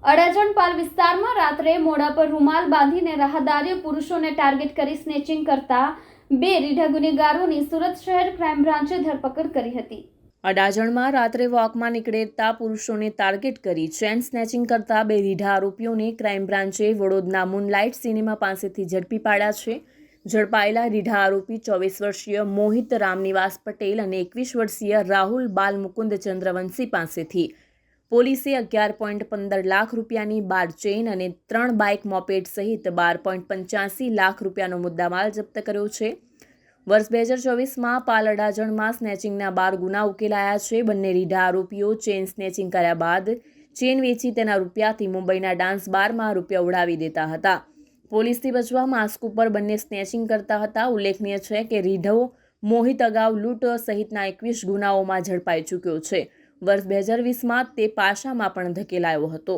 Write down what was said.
અડાજણ પાલ વિસ્તારમાં રાત્રે મોઢા પર રૂમાલ બાંધીને રાહદારીઓ પુરુષોને ટાર્ગેટ કરી સ્નેચિંગ કરતા બે રીઢા ગુનેગારોની સુરત શહેર ક્રાઇમ બ્રાન્ચે ધરપકડ કરી હતી। અડાજણમાં રાત્રે વોકમાં નીકળેતા પુરુષોને ટાર્ગેટ કરી ચેન સ્નેચિંગ કરતા બે રીઢા આરોપીઓને ક્રાઇમ બ્રાન્ચે વડોદના મૂનલાઇટ સિનેમા પાસેથી ઝડપી પાડ્યા છે। ઝડપાયેલા રીઢા આરોપી 24 વર્ષીય મોહિત રામનિવાસ પટેલ અને 21 વર્ષીય રાહુલ બાલ મુકુંદ ચંદ્રવંશી પાસેથી પોલીસે 11.15 લાખ રૂપિયાની 12 ચેઇન અને 3 બાઇક મોપેડ સહિત 12.85 લાખ રૂપિયાનો મુદ્દામાલ જપ્ત કર્યો છે। વર્ષ 2024માં પાલ અડાજણમાં સ્નેચિંગના 12 ગુના ઉકેલાયા છે। બંને રીઢા આરોપીઓ ચેઇન સ્નેચિંગ કર્યા બાદ ચેઇન વેચી તેના રૂપિયાથી મુંબઈના ડાન્સ બારમાં રૂપિયા ઉડાવી દેતા હતા। પોલીસથી બચવા માસ્ક ઉપર બંને સ્નેચિંગ કરતા હતા। ઉલ્લેખનીય છે કે રીઢો મોહિત અગાઉ લૂંટ સહિતના 21 ગુનાઓમાં ઝડપાઈ ચૂક્યો છે। વર્ષ 2020માં તે પાશામાં પણ ધકેલાયો હતો।